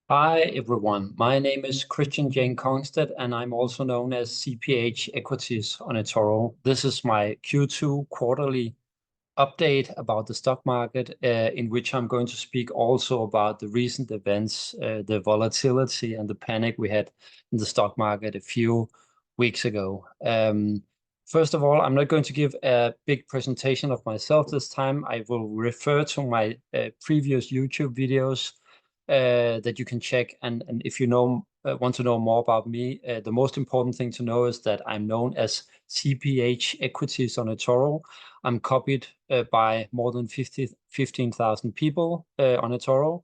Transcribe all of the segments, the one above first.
Hi everyone, my name is Christian Jane Kongstedt and I'm also known as CPH Equities on eToro. This is my Q2 quarterly update about the stock market, in which I'm going to speak also about the recent events, the volatility and the panic we had in the stock market a few weeks ago. First of all, I'm not going to give a big presentation of myself this time. I will refer to my previous YouTube videos that you can check. And if you want to know more about me, the most important thing to know is that I'm known as CPH Equities on eToro. I'm copied by more than 15,000 people on eToro,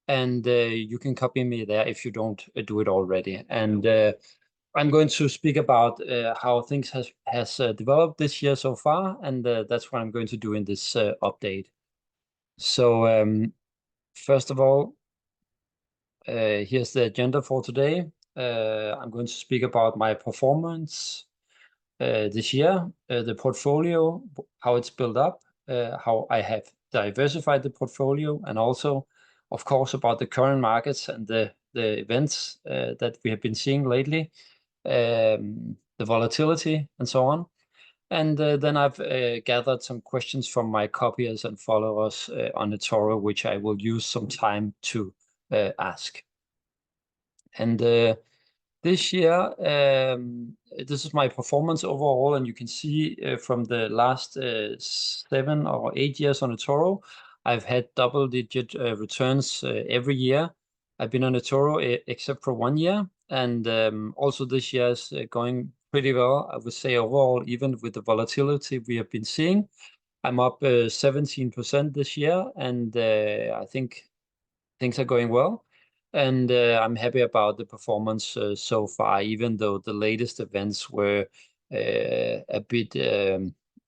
and you can copy me there if you don't do it already. And I'm going to speak about how things has developed this year so far, and that's what I'm going to do in this update. So first of all, here's the agenda for today. I'm going to speak about my performance this year, the portfolio, how it's built up, how I have diversified the portfolio, and also, of course, about the current markets and the events that we have been seeing lately, the volatility, and so on. And then I've gathered some questions from my copyers and followers on eToro, which I will use some time to ask. And this year, this is my performance overall, and you can see from the last 7 or 8 years on eToro, I've had double-digit returns every year. I've been on eToro except for 1 year, and also this year is going pretty well. I would say overall, even with the volatility we have been seeing, I'm up 17% this year, and I think things are going well. And I'm happy about the performance so far, even though the latest events were a bit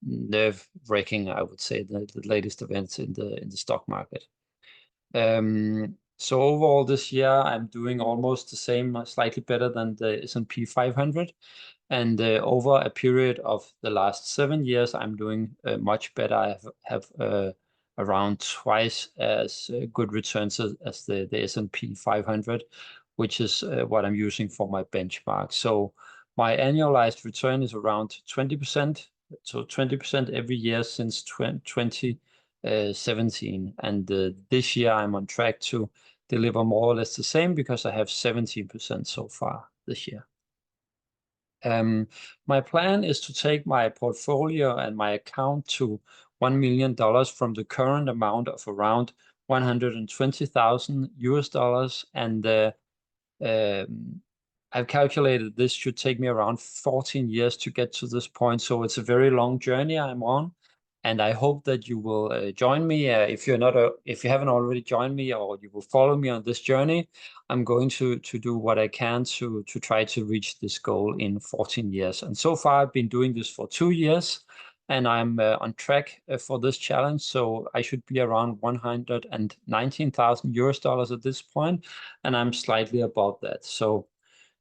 nerve-wracking, I would say, the latest events in the stock market. So overall this year, I'm doing almost the same, slightly better than the S&P 500. And over a period of the last 7 years, I'm doing much better. I have around twice as good returns as the S&P 500, which is what I'm using for my benchmark. So my annualized return is around 20%. So 20% every year since 2017. And this year I'm on track to deliver more or less the same because I have 17% so far this year. My plan is to take my portfolio and my account to $1 million from the current amount of around 120,000 US dollars. And I've calculated this should take me around 14 years to get to this point. So it's a very long journey I'm on. And I hope that you will join me. If you haven't already joined me, or you will follow me on this journey, I'm going to do what I can to try to reach this goal in 14 years. And so far, I've been doing this for 2 years, and I'm on track for this challenge. So I should be around 119,000 US dollars at this point, and I'm slightly above that. So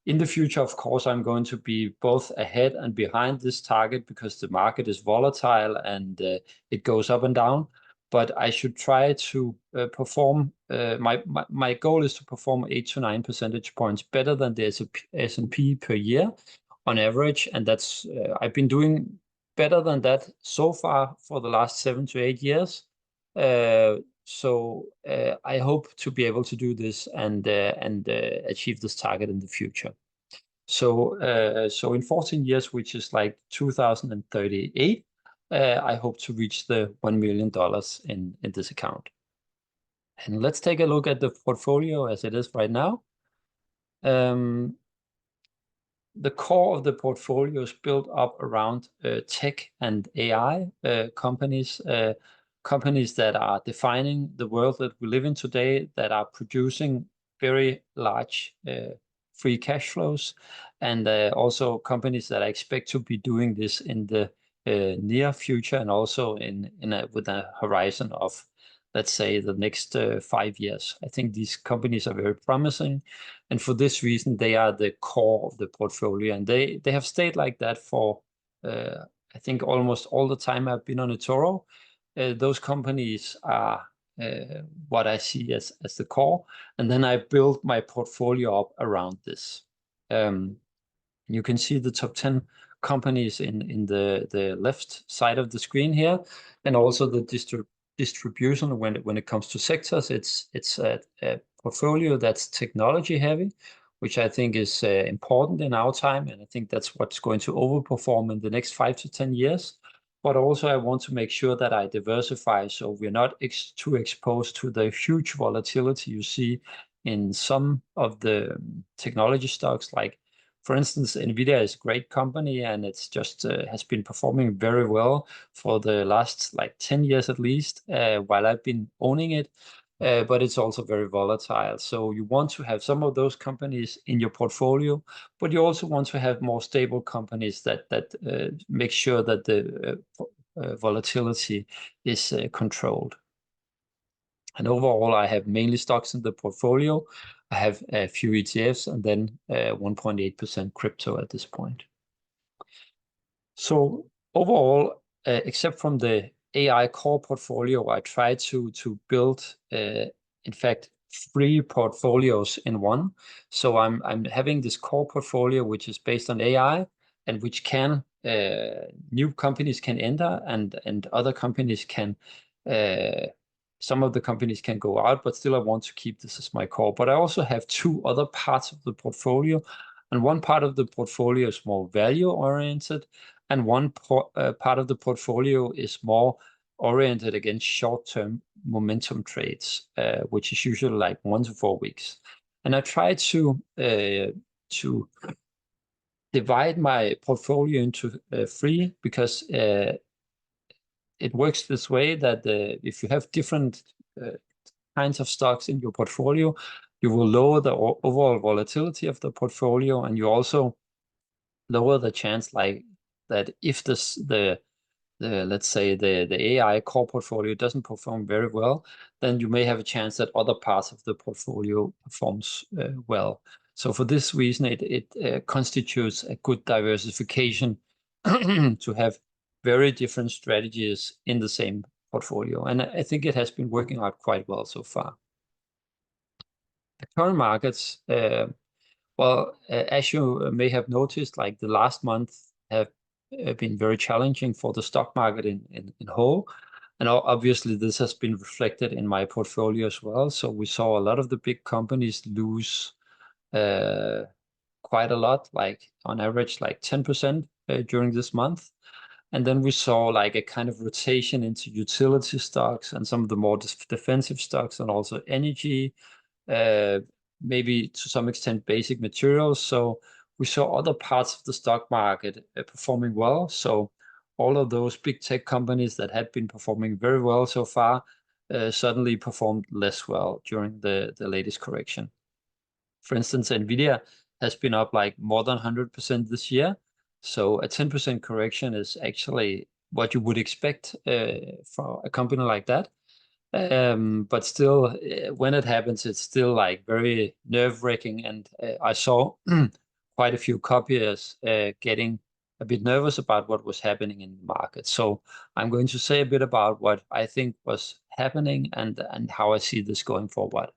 in the future, of course, I'm going to be both ahead and behind this target because the market is volatile and it goes up and down. But I should try to perform. My goal is to perform 8 to 9 percentage points better than the S&P per year on average, and that's I've been doing better than that so far for the last 7 to 8 years. So I hope to be able to do this and achieve this target in the future. So in 14 years, which is like 2038, I hope to reach the $1 million in this account. And let's take a look at the portfolio as it is right now. The core of the portfolio is built up around tech and AI companies. Companies that are defining the world that we live in today, that are producing very large free cash flows, and also companies that I expect to be doing this in the near future, and also with a horizon of, let's say, the next 5 years. I think these companies are very promising, and for this reason, they are the core of the portfolio, and they have stayed like that for I think almost all the time I've been on eToro. Those companies are what I see as the core, and then I build my portfolio up around this. You can see the top 10 companies in the left side of the screen here, and also the distribution when it comes to sectors. It's a portfolio that's technology heavy, which I think is important in our time, and I think that's what's going to overperform in the next 5 to 10 years. But also I want to make sure that I diversify, so we're not too exposed to the huge volatility you see in some of the technology stocks. Like, for instance, NVIDIA is a great company, and it's just has been performing very well for the last like 10 years at least, while I've been owning it. But it's also very volatile. So you want to have some of those companies in your portfolio, but you also want to have more stable companies that make sure that the volatility is controlled. And overall, I have mainly stocks in the portfolio. I have a few ETFs and then 1.8% crypto at this point. So overall, except from the AI core portfolio, I try to build, in fact, 3 portfolios in one. So I'm having this core portfolio, which is based on AI, and which can new companies can enter, and other companies can. Some of the companies can go out, but still I want to keep this as my core. But I also have 2 other parts of the portfolio, and one part of the portfolio is more value oriented, and one part of the portfolio is more oriented against short-term momentum trades, which is usually like 1 to 4 weeks. And I try to divide my portfolio into 3, because it works this way that if you have different kinds of stocks in your portfolio, you will lower the overall volatility of the portfolio, and you also lower the chance like that if let's say the AI core portfolio doesn't perform very well, then you may have a chance that other parts of the portfolio performs well. So for this reason, it constitutes a good diversification to have very different strategies in the same portfolio. And I think it has been working out quite well so far. The current markets, well, as you may have noticed, like the last month have been very challenging for the stock market in whole. And obviously this has been reflected in my portfolio as well. So we saw a lot of the big companies lose quite a lot, like on average, like 10% during this month. And then we saw like a kind of rotation into utility stocks and some of the more defensive stocks, and also energy, maybe to some extent basic materials. So we saw other parts of the stock market performing well. So all of those big tech companies that had been performing very well so far suddenly performed less well during the latest correction. For instance, NVIDIA has been up like more than 100% this year. So a 10% correction is actually what you would expect for a company like that. But still, when it happens, it's still like very nerve-wracking. And I saw quite a few copyists getting a bit nervous about what was happening in the market. So I'm going to say a bit about what I think was happening and how I see this going forward.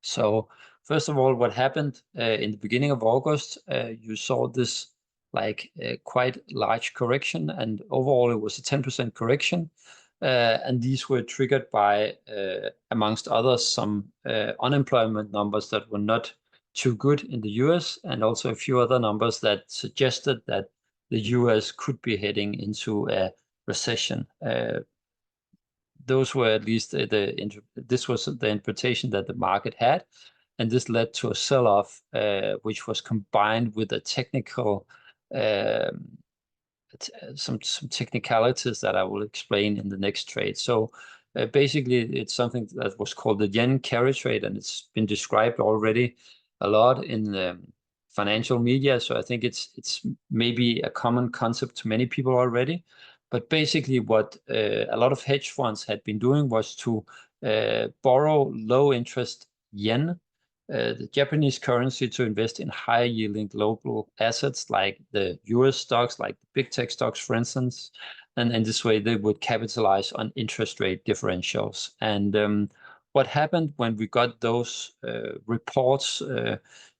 So first of all, what happened in the beginning of August, you saw this like quite large correction, and overall it was a 10% correction. And these were triggered by, amongst others, some unemployment numbers that were not too good in the US, and also a few other numbers that suggested that the US could be heading into a recession. Those were at least this was the interpretation that the market had, and this led to a sell-off, which was combined with a technical some technicalities that I will explain in the next trade. So basically, it's something that was called the yen carry trade, and it's been described already a lot in the financial media. So I think it's maybe a common concept to many people already. But basically, what a lot of hedge funds had been doing was to borrow low-interest yen the Japanese currency to invest in high yielding global assets like the US stocks, like the big tech stocks, for instance. And in this way, they would capitalize on interest rate differentials. And what happened when we got those reports,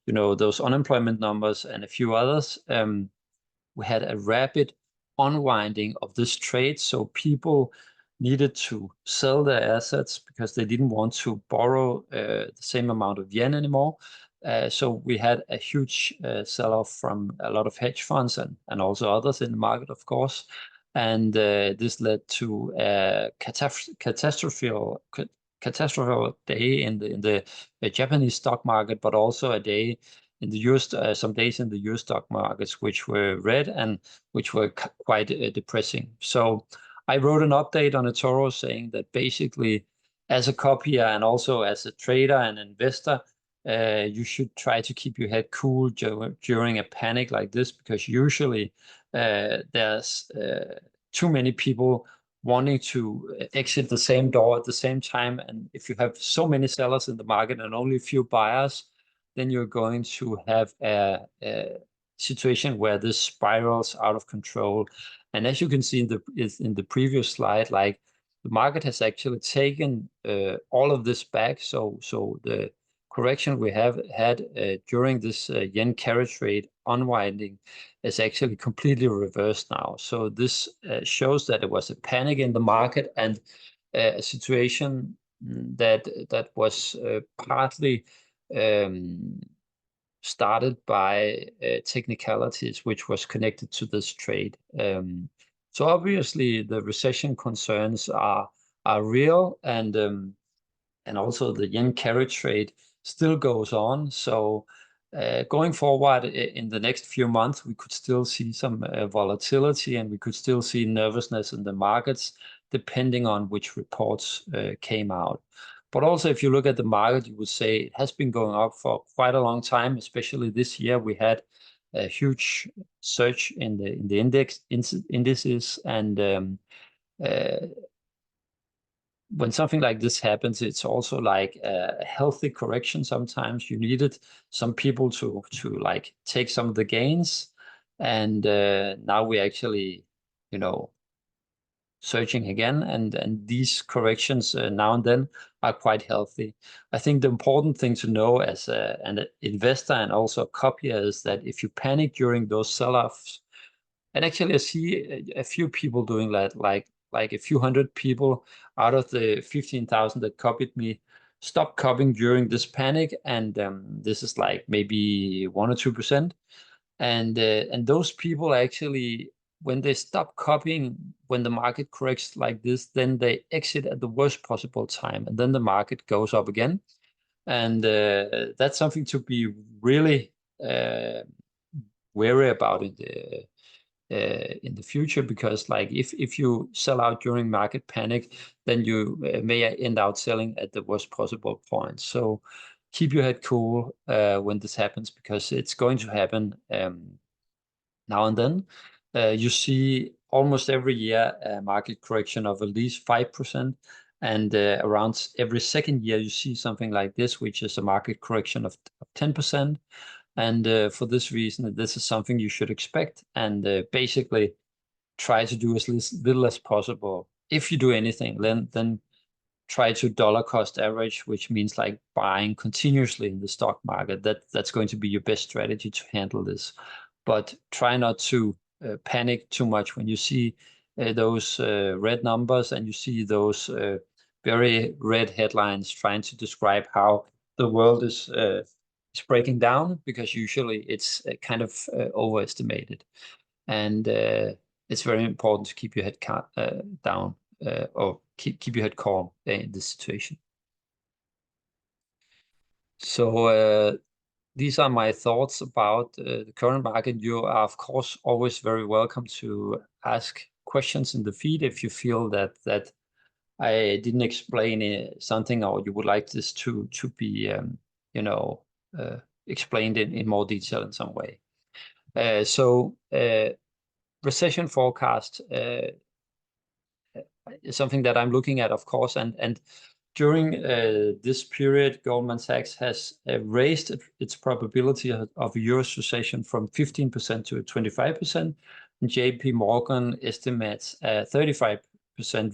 those unemployment numbers and a few others, we had a rapid unwinding of this trade. So people needed to sell their assets because they didn't want to borrow the same amount of yen anymore. So we had a huge sell-off from a lot of hedge funds and also others in the market, of course. And this led to a catastrophic day in the Japanese stock market, but also a day in the US, some days in the US stock markets, which were red and which were quite depressing. So I wrote an update on eToro saying that basically, as a copier and also as a trader and investor, you should try to keep your head cool during a panic like this, because usually there's too many people wanting to exit the same door at the same time. And if you have so many sellers in the market and only a few buyers, then you're going to have a situation where this spirals out of control. And as you can see in the previous slide, like the market has actually taken all of this back. So the correction we have had during this yen carriage rate unwinding is actually completely reversed now. So this shows that it was a panic in the market and a situation that was partly started by technicalities, which was connected to this trade. So obviously the recession concerns are real, and also the yen carriage trade still goes on. So going forward in the next few months, we could still see some volatility, and we could still see nervousness in the markets, depending on which reports came out. But also, if you look at the market, you would say it has been going up for quite a long time. Especially this year, we had a huge surge in the indices, and when something like this happens, it's also like a healthy correction. Sometimes you needed some people to like take some of the gains, and now we actually, searching again, and these corrections now and then are quite healthy. I think the important thing to know as an investor and also a copier is that if you panic during those sell-offs, and actually I see a few people doing that, like a few hundred people out of the 15,000 that copied me stop copying during this panic, and this is like maybe 1 or 2%, and those people actually, when they stop copying, when the market corrects like this, then they exit at the worst possible time, and then the market goes up again. And that's something to be really wary about in the future, because like if you sell out during market panic, then you may end out selling at the worst possible point. So keep your head cool when this happens, because it's going to happen now and then. You see almost every year a market correction of at least 5%, and around every second year you see something like this, which is a market correction of 10%. And for this reason, this is something you should expect, and basically try to do as little as possible. If you do anything, then try to dollar cost average, which means like buying continuously in the stock market. That's going to be your best strategy to handle this. But try not to panic too much when you see those red numbers, and you see those very red headlines trying to describe how the world is breaking down, because usually it's kind of overestimated. And it's very important to keep your head down, or keep your head calm in this situation. So these are my thoughts about the current market. You are, of course, always very welcome to ask questions in the feed if you feel that I didn't explain something, or you would like this to be explained in more detail in some way. So recession forecast is something that I'm looking at, of course, and during this period, Goldman Sachs has raised its probability of a US recession from 15% to 25%. And JP Morgan estimates a 35%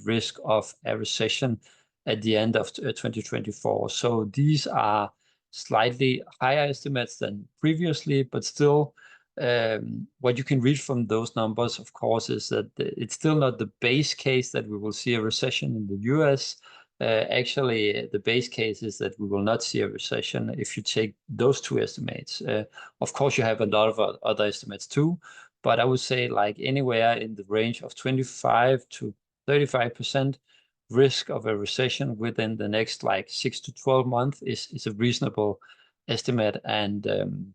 risk of a recession at the end of 2024. So these are slightly higher estimates than previously, but still, what you can read from those numbers, of course, is that it's still not the base case that we will see a recession in the US. Actually, the base case is that we will not see a recession if you take those two estimates. Of course, you have a lot of other estimates too, but I would say like anywhere in the range of 25 to 35% risk of a recession within the next like 6 to 12 months is a reasonable estimate. And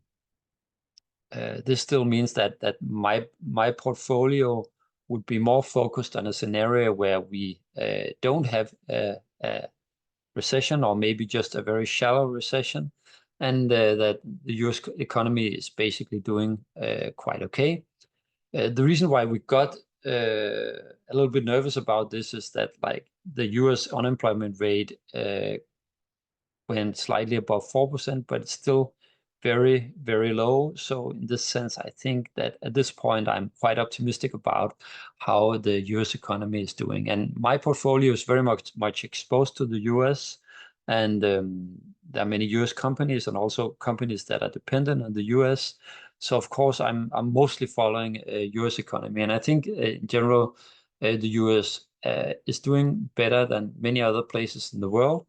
this still means that my portfolio would be more focused on a scenario where we don't have a recession, or maybe just a very shallow recession, and that the US economy is basically doing quite okay. The reason why we got a little bit nervous about this is that like the US unemployment rate went slightly above 4%, but it's still very, very low. So in this sense, I think that at this point, I'm quite optimistic about how the US economy is doing. And my portfolio is very much exposed to the US. And there are many US companies and also companies that are dependent on the US. So of course, I'm mostly following US economy. And I think in general, the US is doing better than many other places in the world,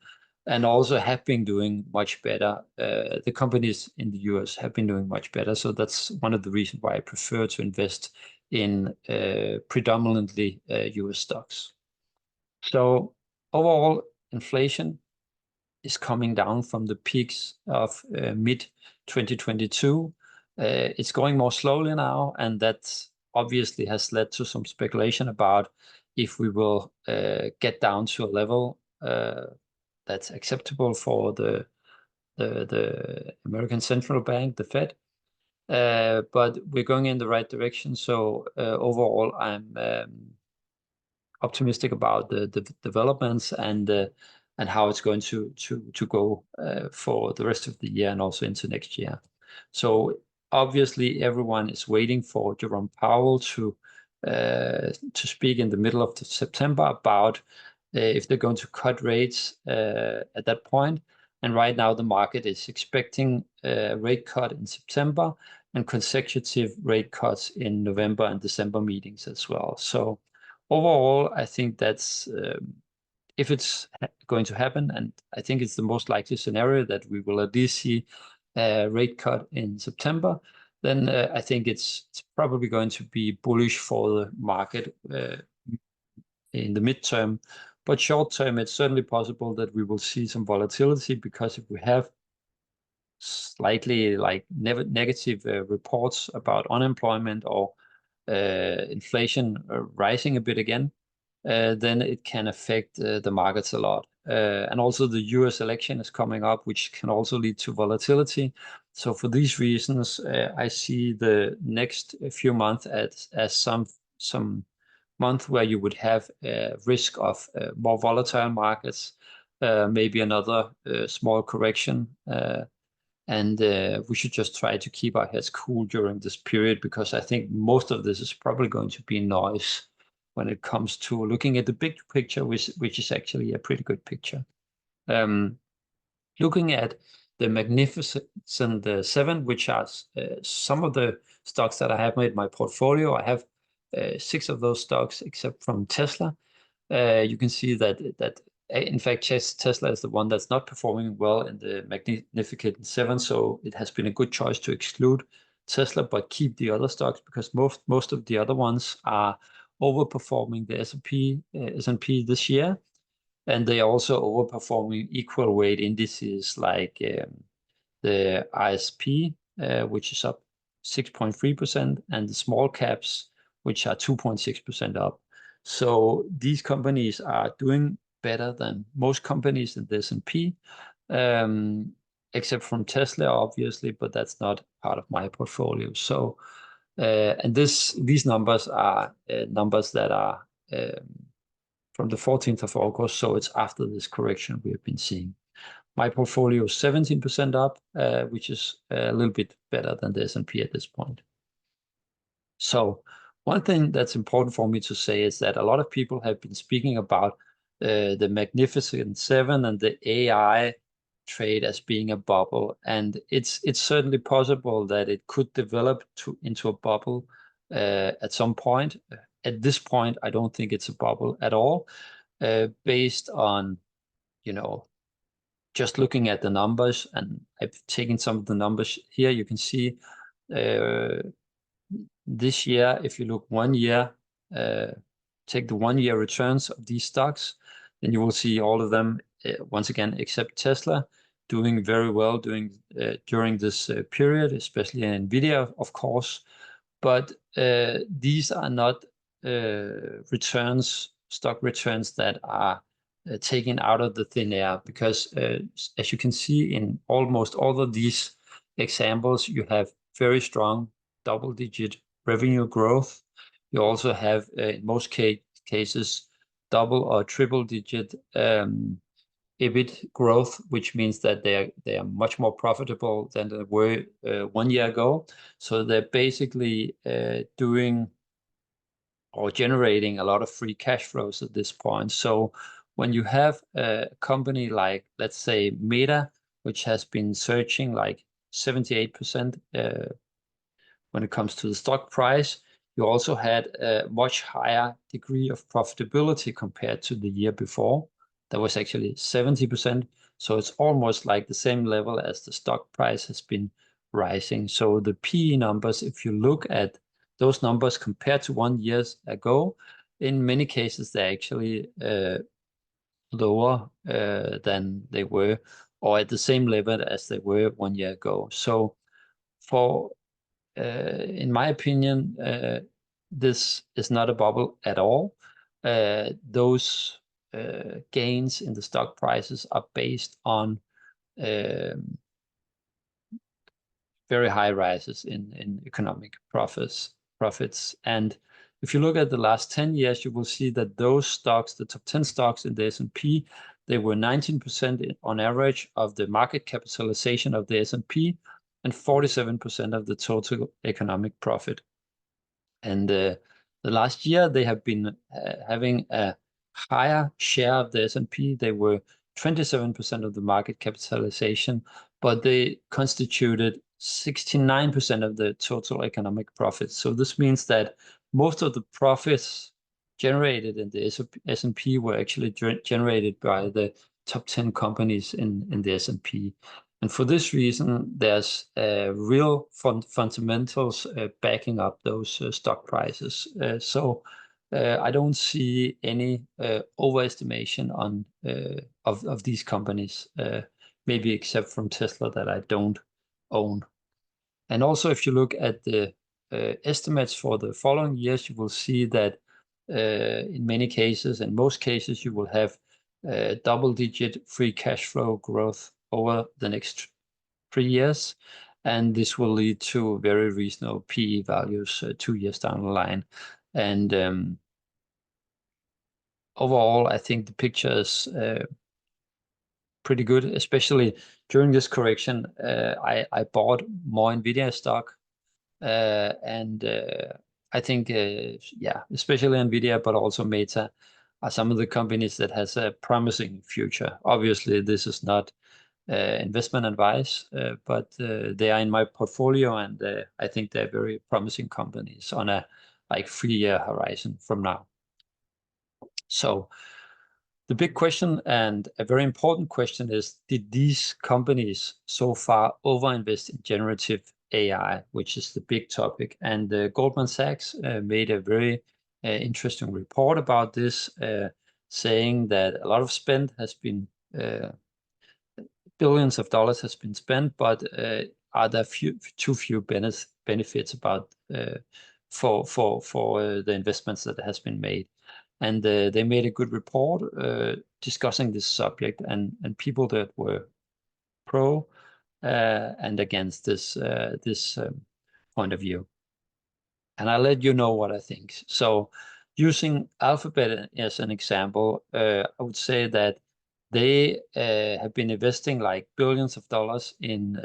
and also have been doing much better. The companies in the US have been doing much better. So that's one of the reasons why I prefer to invest in predominantly US stocks. So overall, inflation is coming down from the peaks of mid-2022. It's going more slowly now, and that obviously has led to some speculation about if we will get down to a level that's acceptable for the American Central Bank, the Fed. But we're going in the right direction. So overall, I'm optimistic about the developments and how it's going to go for the rest of the year and also into next year. So obviously, everyone is waiting for Jerome Powell to speak in the middle of September about if they're going to cut rates at that point. And right now, the market is expecting a rate cut in September and consecutive rate cuts in November and December meetings as well. So overall, I think that's if it's going to happen, and I think it's the most likely scenario that we will at least see a rate cut in September, then I think it's probably going to be bullish for the market in the midterm. But short term, it's certainly possible that we will see some volatility, because if we have slightly like negative reports about unemployment or inflation rising a bit again, then it can affect the markets a lot. And also the US election is coming up, which can also lead to volatility. So for these reasons, I see the next few months as some month where you would have a risk of more volatile markets, maybe another small correction. And we should just try to keep our heads cool during this period, because I think most of this is probably going to be noise when it comes to looking at the big picture, which is actually a pretty good picture. Looking at the Magnificent Seven, which are some of the stocks that I have made my portfolio. I have 6 of those stocks, except from Tesla. You can see that in fact, Tesla is the one that's not performing well in the Magnificent Seven, so it has been a good choice to exclude Tesla, but keep the other stocks, because most of the other ones are overperforming the S&P this year, and they are also overperforming equal weight indices like the ISP, which is up 6.3%, and the small caps, which are 2.6% up. So these companies are doing better than most companies in the S&P, except from Tesla, obviously, but that's not part of my portfolio. So, and these numbers are numbers that are from the 14th of August, so it's after this correction we have been seeing. My portfolio is 17% up, which is a little bit better than the S&P at this point. So one thing that's important for me to say is that a lot of people have been speaking about the Magnificent Seven and the AI trade as being a bubble, and it's certainly possible that it could develop into a bubble at some point. At this point, I don't think it's a bubble at all, based on, you know, just looking at the numbers, and I've taken some of the numbers here. You can see this year, if you look 1 year, take the 1 year returns of these stocks, then you will see all of them, once again, except Tesla, doing very well during this period, especially NVIDIA, of course. But these are not stock returns that are taken out of the thin air, because as you can see in almost all of these examples, you have very strong double-digit revenue growth. You also have, in most cases, double or triple-digit EBIT growth, which means that they are much more profitable than they were 1 year ago. So they're basically doing or generating a lot of free cash flows at this point. So when you have a company like, let's say, Meta, which has been surging like 78% when it comes to the stock price, you also had a much higher degree of profitability compared to the year before. That was actually 70%. So it's almost like the same level as the stock price has been rising. So the PE numbers, if you look at those numbers compared to 1 year ago, in many cases, they're actually lower than they were, or at the same level as they were 1 year ago. So in my opinion, this is not a bubble at all. Those gains in the stock prices are based on very high rises in economic profits. And if you look at the last 10 years, you will see that those stocks, the top 10 stocks in the S&P, they were 19% on average of the market capitalization of the S&P, and 47% of the total economic profit. And the last year, they have been having a higher share of the S&P. They were 27% of the market capitalization, but they constituted 69% of the total economic profits. So this means that most of the profits generated in the S&P were actually generated by the top 10 companies in the S&P. And for this reason, there's real fundamentals backing up those stock prices. So I don't see any overestimation of these companies, maybe except from Tesla that I don't own. And also, if you look at the estimates for the following years, you will see that in many cases, in most cases, you will have double-digit free cash flow growth over the next 3 years, and this will lead to very reasonable PE values 2 years down the line. And overall, I think the picture is pretty good, especially during this correction. I bought more NVIDIA stock, and I think, yeah, especially NVIDIA, but also Meta are some of the companies that has a promising future. Obviously, this is not investment advice, but they are in my portfolio, and I think they're very promising companies on a like 3-year horizon from now. So the big question, and a very important question, is, did these companies so far overinvest in generative AI, which is the big topic? And Goldman Sachs made a very interesting report about this, saying that a lot of spend has been billions of dollars has been spent, but are there too few benefits about for the investments that has been made? And they made a good report discussing this subject, and people that were pro and against this point of view. And I'll let you know what I think. So Using Alphabet as an example, I would say that they have been investing like billions of dollars in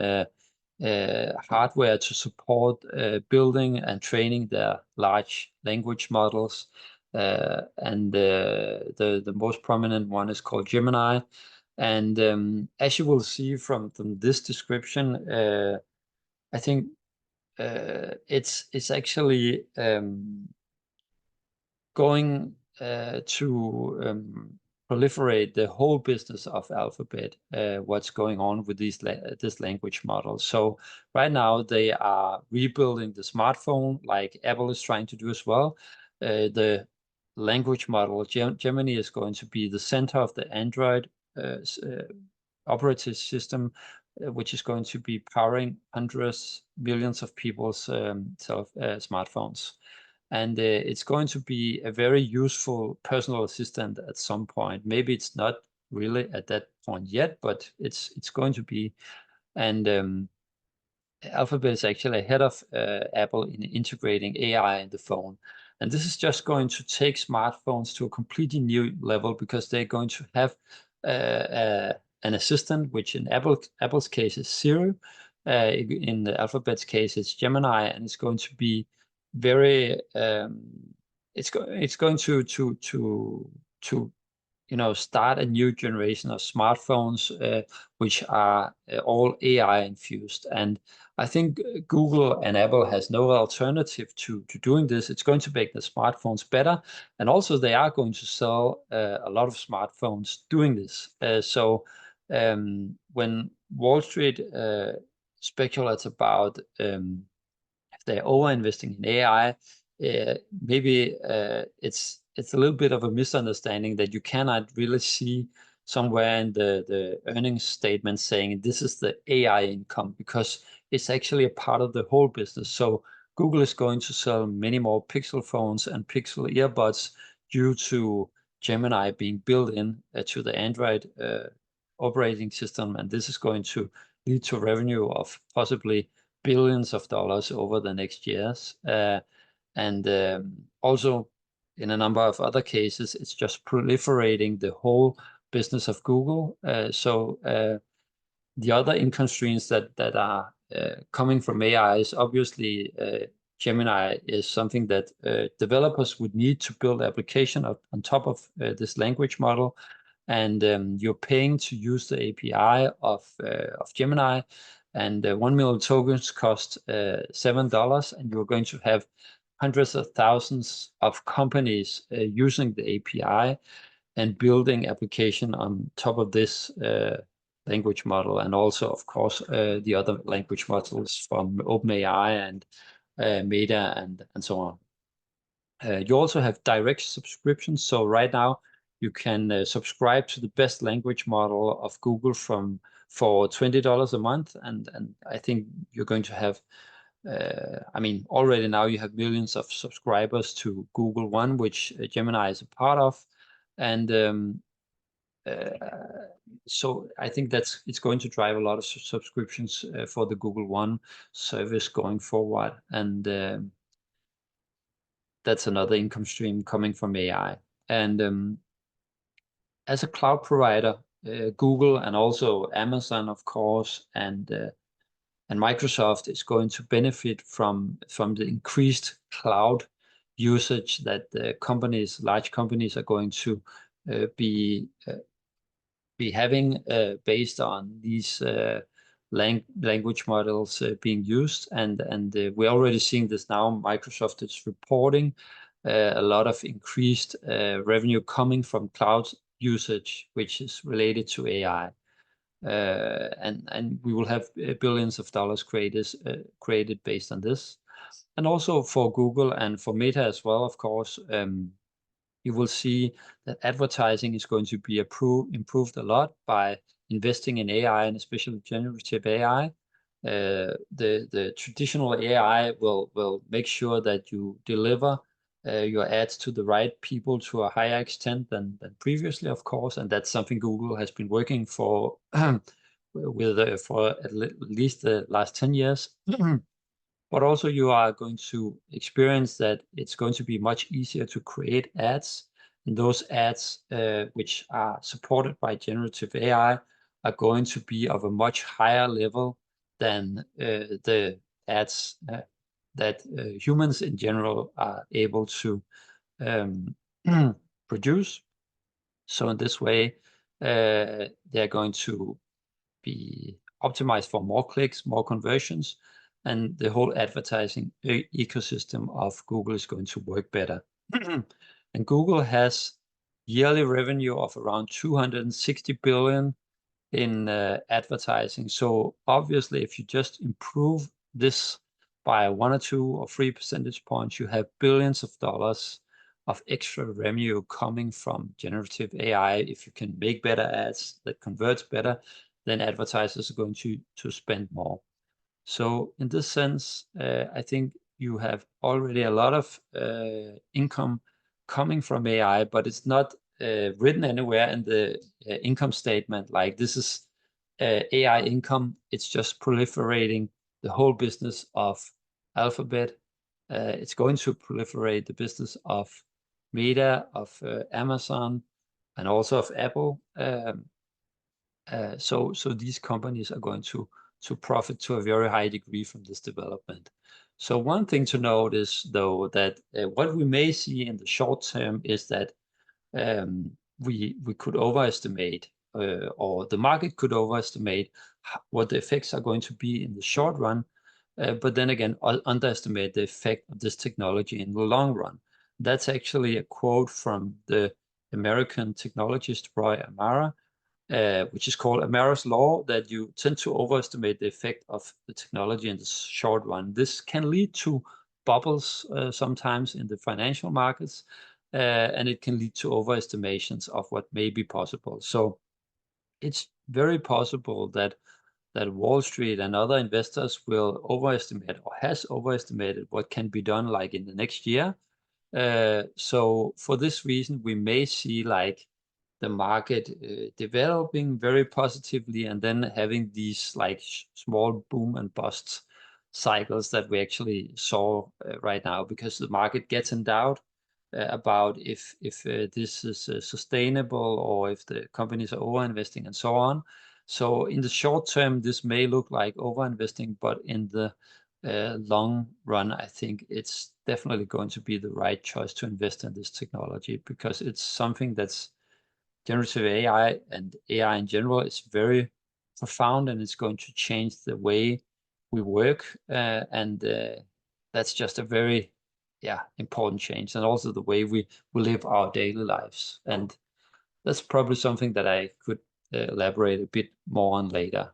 hardware to support building and training their large language models. And the most prominent one is called Gemini. And as you will see from this description, I think it's actually going to proliferate the whole business of Alphabet, what's going on with this language model. So right now they are rebuilding the smartphone like Apple is trying to do as well. The language model Gemini is going to be the center of the Android operating system, which is going to be powering hundreds, millions of people's smartphones. And it's going to be a very useful personal assistant at some point. Maybe it's not really at that point yet, but it's going to be. And Alphabet is actually ahead of Apple in integrating AI in the phone. And this is just going to take smartphones to a completely new level, because they're going to have an assistant, which in Apple's case is Siri. In the Alphabet's case, it's Gemini, and it's going to be very it's going to start a new generation of smartphones which are all AI infused. And I think Google and Apple has no alternative to doing this. It's going to make the smartphones better, and also they are going to sell a lot of smartphones doing this. So when Wall Street speculates about if they're over-investing in AI, maybe it's a little bit of a misunderstanding that you cannot really see somewhere in the earnings statement saying this is the AI income, because it's actually a part of the whole business. So Google is going to sell many more Pixel phones and Pixel earbuds due to Gemini being built in to the Android operating system, and this is going to lead to revenue of possibly billions of dollars over the next years. And also in a number of other cases, it's just proliferating the whole business of Google. So the other income streams that are coming from AI is obviously Gemini is something that developers would need to build application on top of this language model. And you're paying to use the API of Gemini, and 1 million tokens cost $7, and you're going to have hundreds of thousands of companies using the API and building application on top of this language model, and also, of course, the other language models from OpenAI and Meta and so on. You also have direct subscriptions. So right now, you can subscribe to the best language model of Google for $20 a month, and I think you're going to have. I mean, already now you have millions of subscribers to Google One, which Gemini is a part of, and so I think it's going to drive a lot of subscriptions for the Google One service going forward, and that's another income stream coming from AI. And as a cloud provider, Google and also Amazon, of course, and Microsoft is going to benefit from the increased cloud usage that large companies are going to be having based on these language models being used. And we're already seeing this now. Microsoft is reporting a lot of increased revenue coming from cloud usage, which is related to AI. And we will have billions of dollars created based on this. And also for Google and for Meta as well, of course, you will see that advertising is going to be improved a lot by investing in AI, and especially generative AI. The traditional AI will make sure that you deliver your ads to the right people to a higher extent than previously, of course, and that's something Google has been working for for at least the last 10 years. but also you are going to experience that it's going to be much easier to create ads. And those ads, which are supported by generative AI, are going to be of a much higher level than the ads that humans in general are able to produce. So in this way, they're going to be optimized for more clicks, more conversions, and the whole advertising ecosystem of Google is going to work better. And Google has yearly revenue of around 260 billion in advertising. So obviously, if you just improve this by 1 or 2 or 3 percentage points, you have billions of dollars of extra revenue coming from generative AI. If you can make better ads that converts better, then advertisers are going to spend more. So in this sense, I think you have already a lot of income coming from AI, but it's not written anywhere in the income statement like this is AI income. It's just proliferating the whole business of Alphabet. It's going to proliferate the business of Meta, of Amazon, and also of Apple. So these companies are going to profit to a very high degree from this development. So one thing to note is, though, that what we may see in the short term is that we could overestimate, or the market could overestimate what the effects are going to be in the short run, but then again, underestimate the effect of this technology in the long run. That's actually a quote from the American technologist Roy Amara, which is called Amara's law, that you tend to overestimate the effect of the technology in the short run. This can lead to bubbles sometimes in the financial markets, and it can lead to overestimations of what may be possible. So it's very possible that Wall Street and other investors will overestimate or has overestimated what can be done like in the next year. So for this reason, we may see like the market developing very positively and then having these like small boom and bust cycles that we actually saw right now, because the market gets in doubt about if this is sustainable or if the companies are over-investing and so on. So in the short term, this may look like over-investing, but in the long run, I think it's definitely going to be the right choice to invest in this technology, because it's something that's generative AI, and AI in general is very profound, and it's going to change the way we work. And that's just a very important change, and also the way we live our daily lives. And that's probably something that I could elaborate a bit more on later.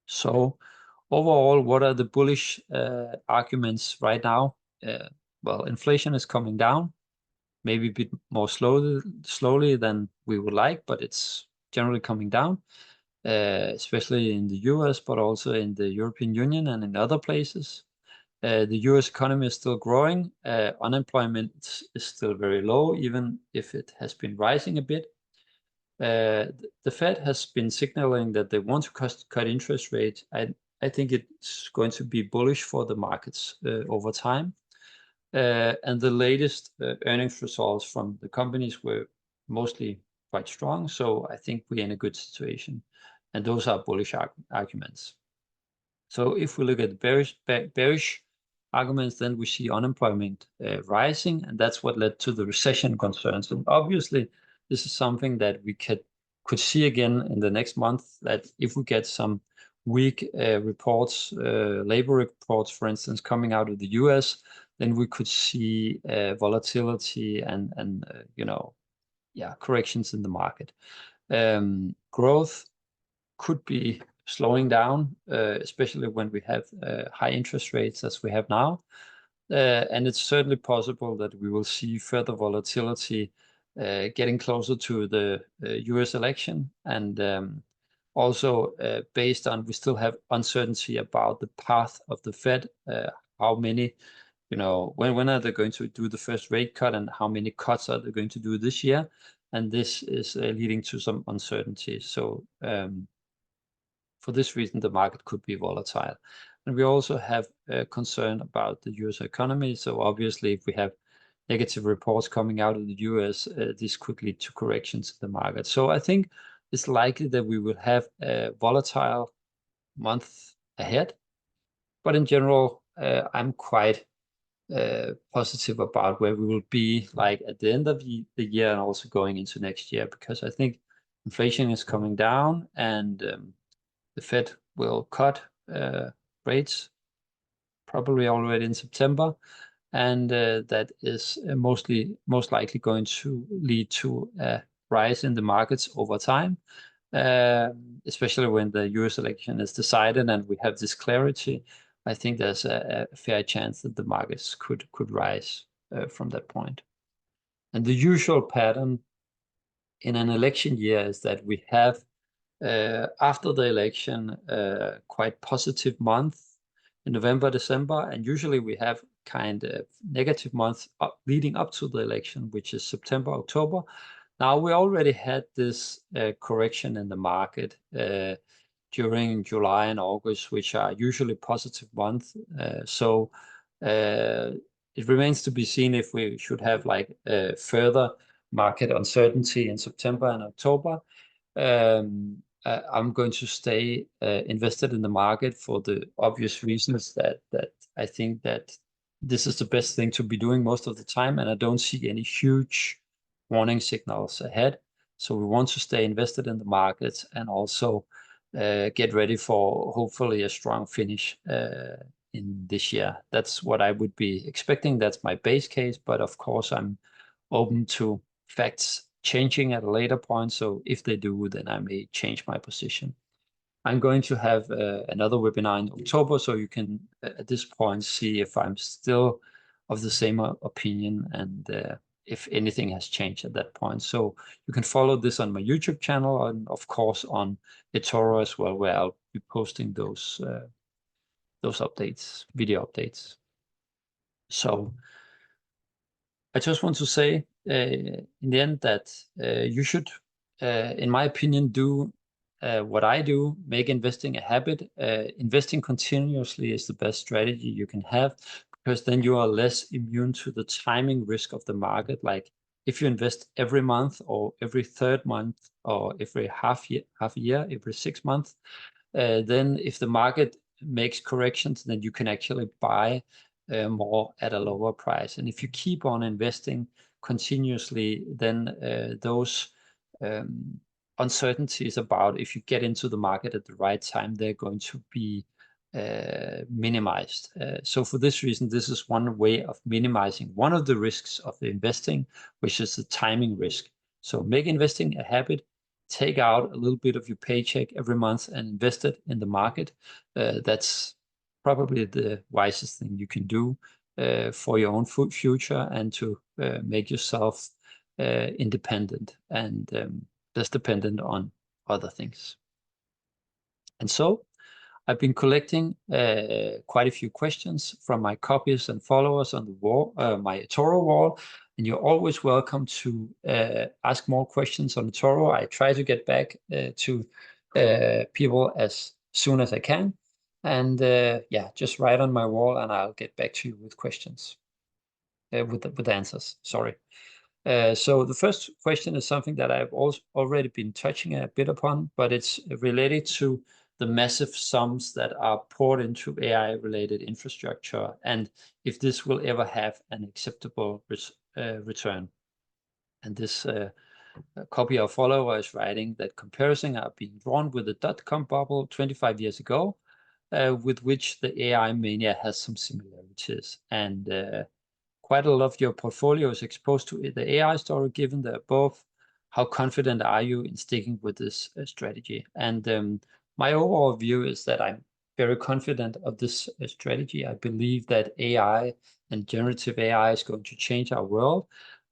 So overall, what are the bullish arguments right now? Well, inflation is coming down, maybe a bit more slowly than we would like, but it's generally coming down, especially in the US, but also in the European Union and in other places. The US economy is still growing. Unemployment is still very low, even if it has been rising a bit. The Fed has been signaling that they want to cut interest rates. I think it's going to be bullish for the markets over time. And the latest earnings results from the companies were mostly quite strong. So I think we're in a good situation. And those are bullish arguments. So if we look at bearish arguments, then we see unemployment rising, and that's what led to the recession concerns. And obviously, this is something that we could see again in the next month, that if we get some weak reports, labor reports, for instance, coming out of the US, then we could see volatility and corrections in the market. Growth could be slowing down, especially when we have high interest rates as we have now. And it's certainly possible that we will see further volatility getting closer to the US election. And also based on, we still have uncertainty about the path of the Fed, how many, when are they going to do the first rate cut, and how many cuts are they going to do this year? And this is leading to some uncertainty. So for this reason, the market could be volatile. And we also have concern about the US economy. So obviously, if we have negative reports coming out of the US, this could lead to corrections in the market. So I think it's likely that we will have a volatile month ahead. But in general, I'm quite positive about where we will be like at the end of the year and also going into next year, because I think inflation is coming down, and the Fed will cut rates probably already in September, and that is most likely going to lead to a rise in the markets over time, especially when the US election is decided and we have this clarity. I think there's a fair chance that the markets could rise from that point. And the usual pattern in an election year is that we have after the election quite positive month in November, December, and usually we have kind of negative months leading up to the election, which is September, October. Now we already had this correction in the market during July and August, which are usually positive months. So it remains to be seen if we should have like further market uncertainty in September and October. I'm going to stay invested in the market for the obvious reasons that I think that this is the best thing to be doing most of the time, and I don't see any huge warning signals ahead. So we want to stay invested in the markets and also get ready for hopefully a strong finish in this year. That's what I would be expecting. That's my base case, but of course I'm open to facts changing at a later point. So if they do, then I may change my position. I'm going to have another webinar in October, so you can at this point see if I'm still of the same opinion and if anything has changed at that point. So you can follow this on my YouTube channel and of course on eToro as well, where I'll be posting those updates, video updates. So I just want to say in the end that you should, in my opinion, do what I do, make investing a habit. Investing continuously is the best strategy you can have, because then you are less immune to the timing risk of the market. Like if you invest every month or every third month or every half year, every 6 months, then if the market makes corrections, then you can actually buy more at a lower price. And if you keep on investing continuously, then those uncertainties about if you get into the market at the right time, they're going to be minimized. So for this reason, this is one way of minimizing one of the risks of the investing, which is the timing risk. So make investing a habit. Take out a little bit of your paycheck every month and invest it in the market. That's probably the wisest thing you can do for your own future and to make yourself independent and less dependent on other things. And so I've been collecting quite a few questions from my copies and followers on the wall, my eToro wall, and you're always welcome to ask more questions on eToro. I try to get back to people as soon as I can. And yeah, just write on my wall and I'll get back to you with questions, with answers, sorry. So the first question is something that I've also already been touching a bit upon, but it's related to the massive sums that are poured into AI-related infrastructure, and if this will ever have an acceptable return. And this copy or follower is writing that comparisons are being drawn with the dot-com bubble 25 years ago, with which the AI mania has some similarities. And quite a lot of your portfolio is exposed to the AI story. Given the above, how confident are you in sticking with this strategy? And my overall view is that I'm very confident of this strategy. I believe that AI and generative AI is going to change our world.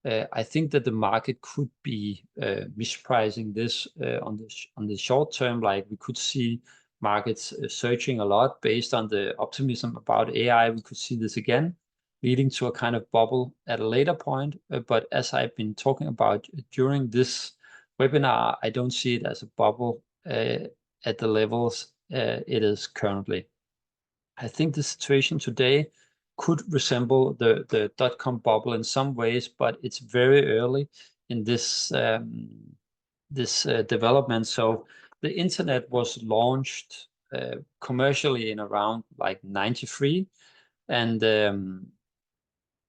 I think that the market could be mispricing this on the short term. Like we could see markets surging a lot based on the optimism about AI. We could see this again, leading to a kind of bubble at a later point. But as I've been talking about during this webinar, I don't see it as a bubble at the levels it is currently. I think the situation today could resemble the dot-com bubble in some ways, but it's very early in this development. So the internet was launched commercially in around like 93, and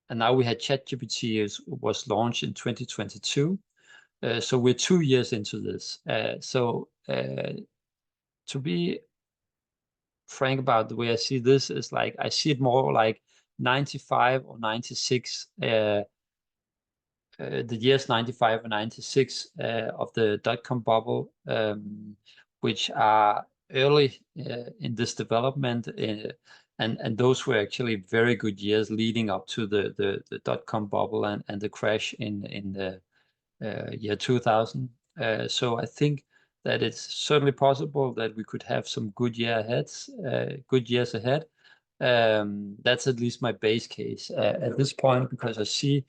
now we had ChatGPT was launched in 2022. So we're 2 years into this. To be frank about the way I see this is like I see it more like 95 or 96, the years 95 and 96 of the dot-com bubble, which are early in this development, and those were actually very good years leading up to the dot-com bubble and the crash in the year 2000. So I think that it's certainly possible that we could have some good years ahead. That's at least my base case at this point, because I see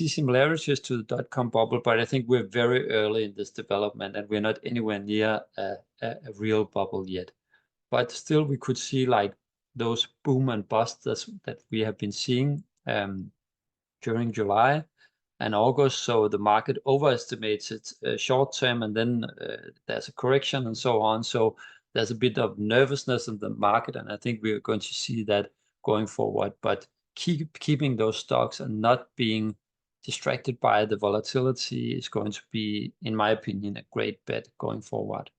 similarities to the dot-com bubble, but I think we're very early in this development and we're not anywhere near a real bubble yet. But still, we could see like those boom and bust that we have been seeing during July and August. So the market overestimates it short term, and then there's a correction and so on. So there's a bit of nervousness in the market, and I think we're going to see that going forward. But keeping those stocks and not being distracted by the volatility is going to be, in my opinion, a great bet going forward.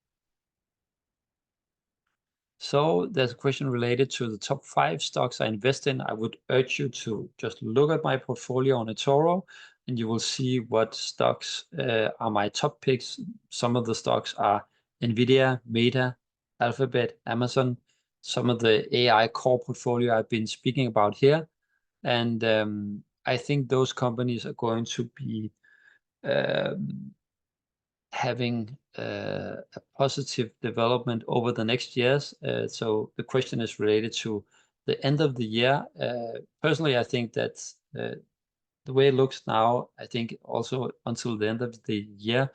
So there's a question related to the top 5 stocks I invest in. I would urge you to just look at my portfolio on eToro, and you will see what stocks are my top picks. Some of the stocks are Nvidia, Meta, Alphabet, Amazon, some of the AI core portfolio I've been speaking about here. And I think those companies are going to be having a positive development over the next years. So the question is related to the end of the year. Personally, I think that the way it looks now, I think also until the end of the year,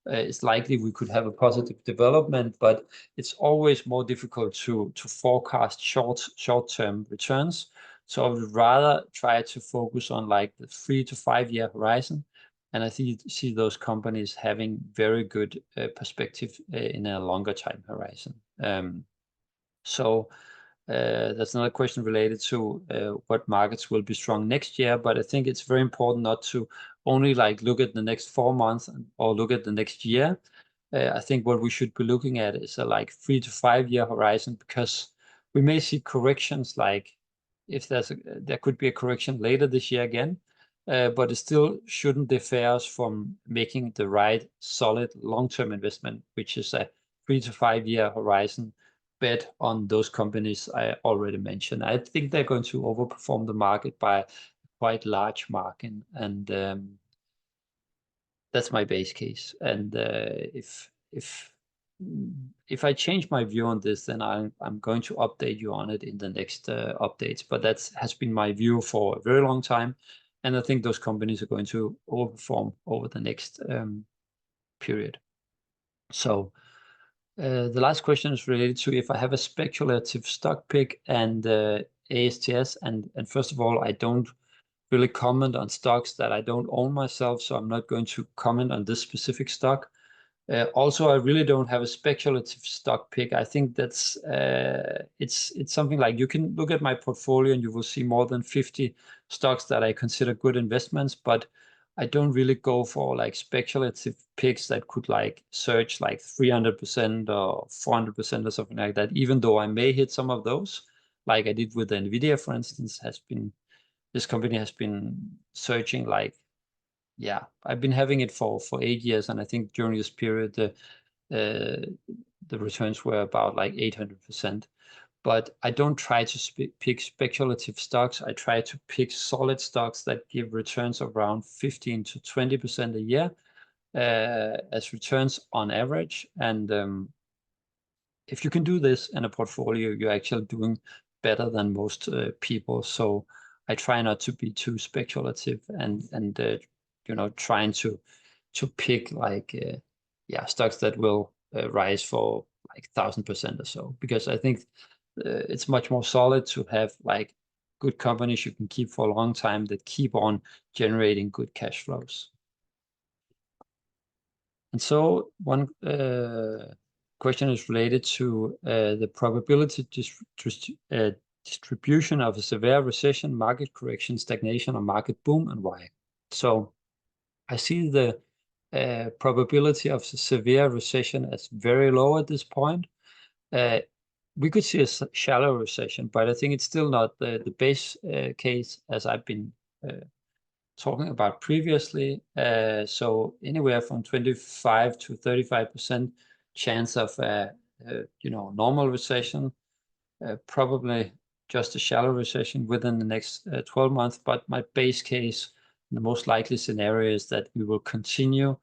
it's likely we could have a positive development, but it's always more difficult to forecast short-term returns. So I would rather try to focus on like the 3 to 5 year horizon. And I see those companies having very good perspective in a longer time horizon. So that's another question related to what markets will be strong next year. But I think it's very important not to only like look at the next 4 months or look at the next year. I think what we should be looking at is a like 3 to 5 year horizon, because we may see corrections, like if there could be a correction later this year again. But it still shouldn't deter us from making the right solid long-term investment, which is a 3 to 5 year horizon bet on those companies I already mentioned. I think they're going to overperform the market by a quite large margin, and that's my base case. And if I change my view on this, then I'm going to update you on it in the next updates. But that has been my view for a very long time, and I think those companies are going to overperform over the next period. So the last question is related to if I have a speculative stock pick and ASTS. And first of all, I don't really comment on stocks that I don't own myself, so I'm not going to comment on this specific stock. Also, I really don't have a speculative stock pick. I think that's it's something like, you can look at my portfolio and you will see more than 50 stocks that I consider good investments, but I don't really go for like speculative picks that could like surge like 300% or 400% or something like that, even though I may hit some of those, like I did with Nvidia, for instance. This company has been surging like, yeah, I've been having it for 8 years, and I think during this period the returns were about like 800%. But I don't try to pick speculative stocks. I try to pick solid stocks that give returns around 15 to 20% a year as returns on average. And if you can do this in a portfolio, you're actually doing better than most people. So I try not to be too speculative and trying to pick like stocks that will rise for like 1,000% or so, because I think it's much more solid to have like good companies you can keep for a long time that keep on generating good cash flows. And so one question is related to the probability distribution of a severe recession, market correction, stagnation, or market boom, and why. So I see the probability of a severe recession as very low at this point. We could see a shallow recession, but I think it's still not the base case as I've been talking about previously. So anywhere from 25 to 35% chance of normal recession, probably just a shallow recession within the next 12 months. But my base case, the most likely scenario is that we will continue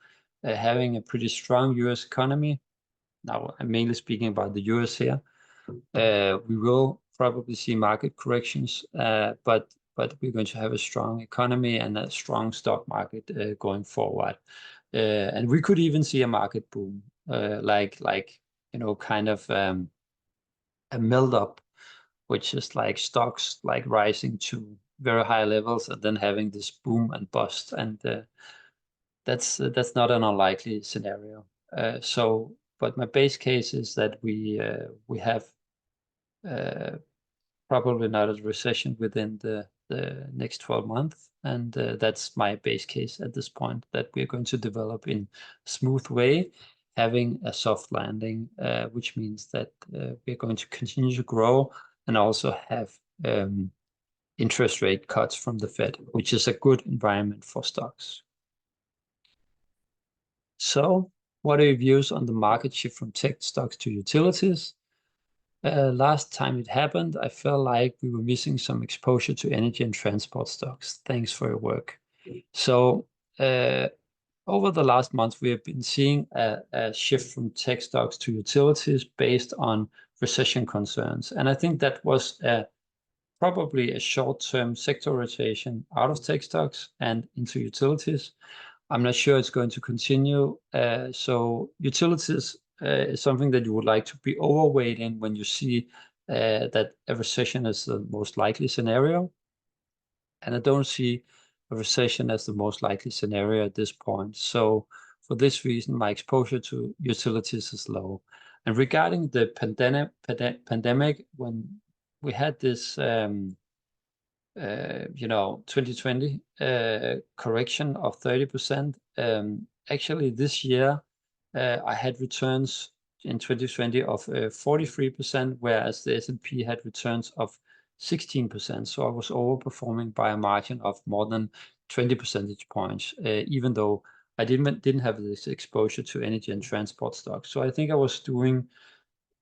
having a pretty strong US economy. Now, I'm mainly speaking about the US here. We will probably see market corrections, but we're going to have a strong economy and a strong stock market going forward. And we could even see a market boom, kind of a melt up, which is like stocks like rising to very high levels and then having this boom and bust. And that's not an unlikely scenario. But my base case is that we have probably not a recession within the next 12 months. And that's my base case at this point, that we're going to develop in a smooth way, having a soft landing, which means that we're going to continue to grow and also have interest rate cuts from the Fed, which is a good environment for stocks. So what are your views on the market shift from tech stocks to utilities? Last time it happened, I felt like we were missing some exposure to energy and transport stocks. Thanks for your work. So over the last months, we have been seeing a shift from tech stocks to utilities based on recession concerns. And I think that was probably a short-term sector rotation out of tech stocks and into utilities. I'm not sure it's going to continue. So utilities is something that you would like to be overweight in when you see that a recession is the most likely scenario. And I don't see a recession as the most likely scenario at this point. So for this reason, my exposure to utilities is low. And regarding the pandemic, when we had this 2020 correction of 30%. Actually, this year I had returns in 2020 of 43%, whereas the S&P had returns of 16%. So I was overperforming by a margin of more than 20 percentage points, even though I didn't have this exposure to energy and transport stocks. So I think I was doing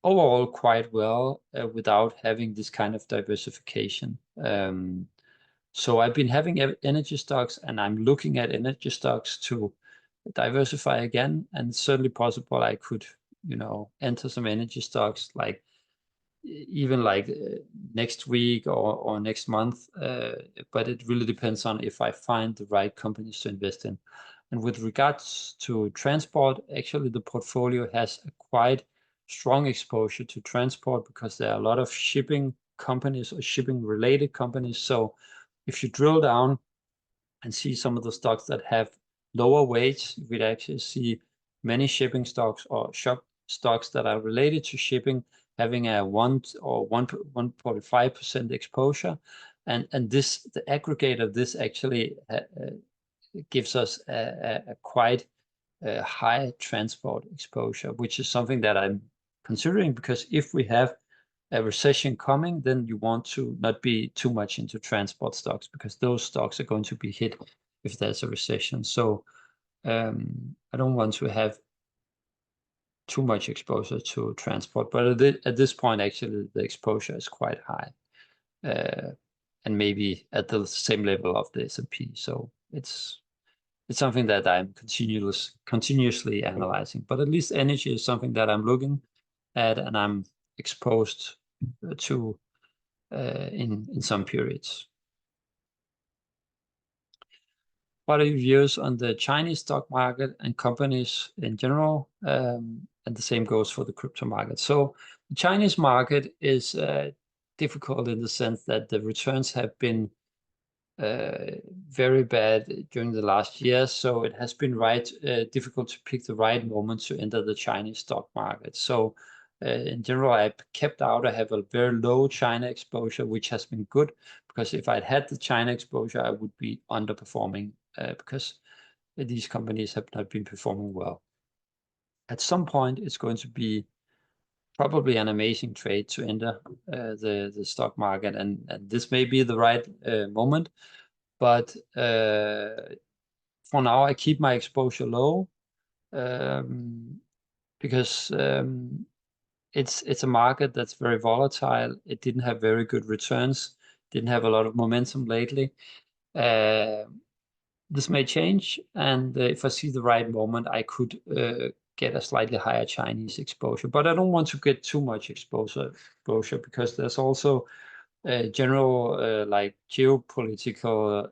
overall quite well without having this kind of diversification. So I've been having energy stocks, and I'm looking at energy stocks to diversify again. And it's certainly possible I could, enter some energy stocks like even like next week or next month. But it really depends on if I find the right companies to invest in. And with regards to transport, actually the portfolio has a quite strong exposure to transport because there are a lot of shipping companies or shipping related companies. So if you drill down and see some of the stocks that have lower weights, we'd actually see many shipping stocks or stocks that are related to shipping having a 1 or 1.5% exposure. And the aggregate of this actually gives us a quite high transport exposure, which is something that I'm considering, because if we have a recession coming, then you want to not be too much into transport stocks, because those stocks are going to be hit if there's a recession. So I don't want to have too much exposure to transport, but at this point, actually, the exposure is quite high, and maybe at the same level of the S&P. So it's something that I'm continuously analyzing. But at least energy is something that I'm looking at and I'm exposed to in some periods. what are your views on the Chinese stock market and companies in general? And the same goes for the crypto market. So the Chinese market is difficult in the sense that the returns have been very bad during the last year. So it has been difficult to pick the right moment to enter the Chinese stock market. So in general, I kept out. I have a very low China exposure, which has been good, because if I'd had the China exposure, I would be underperforming because these companies have not been performing well. At some point, it's going to be probably an amazing trade to enter the stock market, and this may be the right moment. But for now, I keep my exposure low because it's a market that's very volatile. It didn't have very good returns, didn't have a lot of momentum lately. This may change, and if I see the right moment, I could get a slightly higher Chinese exposure. But I don't want to get too much exposure because there's also general like geopolitical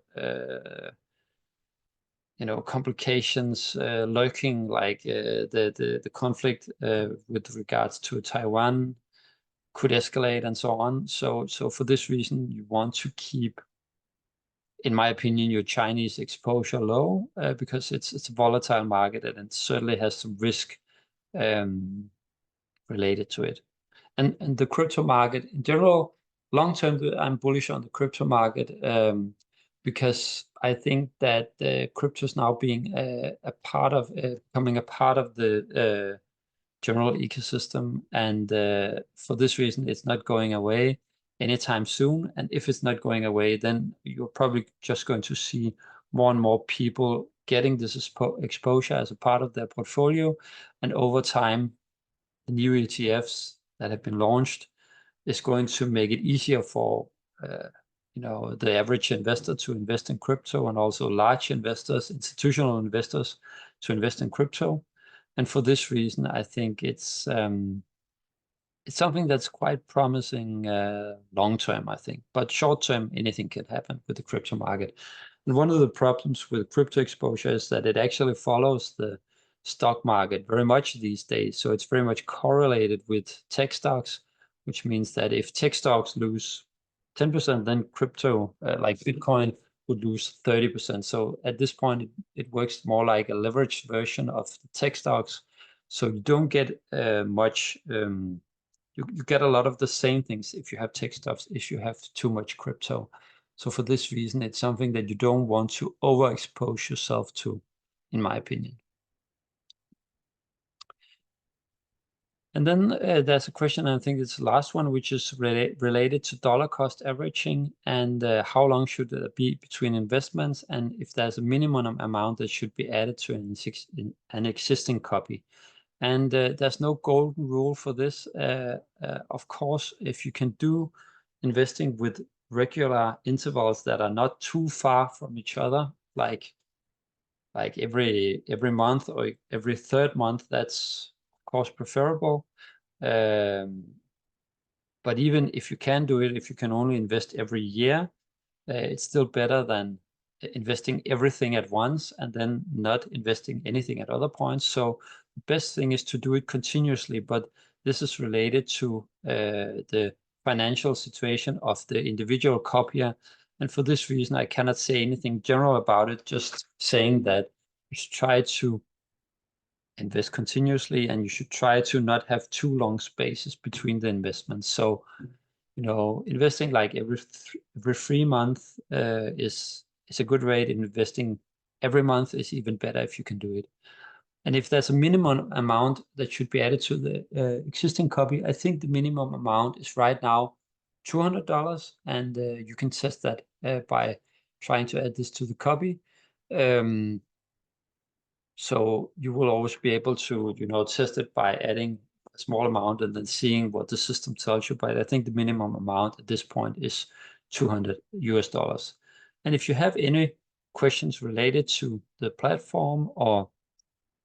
complications lurking, like the conflict with regards to Taiwan could escalate and so on. So for this reason, you want to keep, in my opinion, your Chinese exposure low because it's a volatile market and it certainly has some risk related to it. And the crypto market in general, long term, I'm bullish on the crypto market because I think that crypto is now being becoming a part of the general ecosystem, and for this reason, it's not going away anytime soon. And if it's not going away, then you're probably just going to see more and more people getting this exposure as a part of their portfolio, and over time, the new ETFs that have been launched is going to make it easier for the average investor to invest in crypto, and also large investors, institutional investors, to invest in crypto. And for this reason, I think it's something that's quite promising long term, I think. But short term, anything can happen with the crypto market. And one of the problems with crypto exposure is that it actually follows the stock market very much these days. So it's very much correlated with tech stocks, which means that if tech stocks lose 10%, then crypto, like Bitcoin, would lose 30%. So at this point, it works more like a leveraged version of the tech stocks. So you don't get much, you get a lot of the same things if you have tech stocks, if you have too much crypto. So for this reason, it's something that you don't want to overexpose yourself to, in my opinion. And then there's a question, and I think it's the last one, which is related to dollar cost averaging, and how long should it be between investments, and if there's a minimum amount that should be added to an existing copy. And there's no golden rule for this. Of course, if you can do investing with regular intervals that are not too far from each other, like every month or every third month, that's of course preferable. But even if you can do it, if you can only invest every year, it's still better than investing everything at once and then not investing anything at other points. So the best thing is to do it continuously, but this is related to the financial situation of the individual copier. And for this reason, I cannot say anything general about it, just saying that you should try to invest continuously, and you should try to not have too long spaces between the investments. So, investing like every 3 months is a good rate. Investing every month is even better if you can do it. And if there's a minimum amount that should be added to the existing copy, I think the minimum amount is right now $200, and you can test that by trying to add this to the copy. So you will always be able to, test it by adding a small amount and then seeing what the system tells you. But I think the minimum amount at this point is $200. And if you have any questions related to the platform or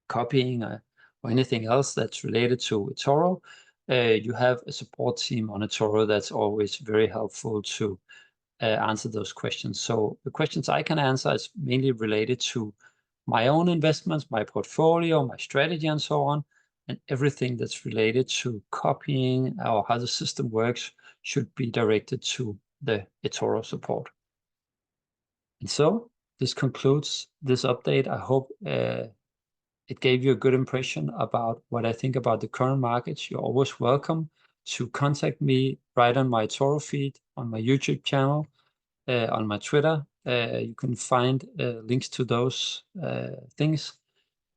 copying or anything else that's related to eToro, you have a support team on eToro that's always very helpful to answer those questions. So the questions I can answer is mainly related to my own investments, my portfolio, my strategy, and so on. And everything that's related to copying or how the system works should be directed to the eToro support. And so this concludes this update. I hope it gave you a good impression about what I think about the current markets. You're always welcome to contact me right on my eToro feed, on my YouTube channel, on my Twitter. You can find links to those things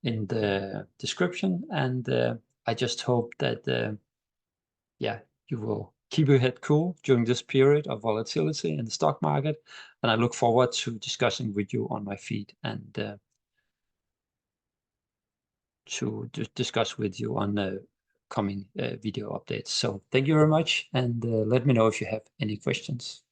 in the description. And I just hope that, yeah, you will keep your head cool during this period of volatility in the stock market. And I look forward to discussing with you on my feed and to discuss with you on the coming video updates. So thank you very much, and let me know if you have any questions.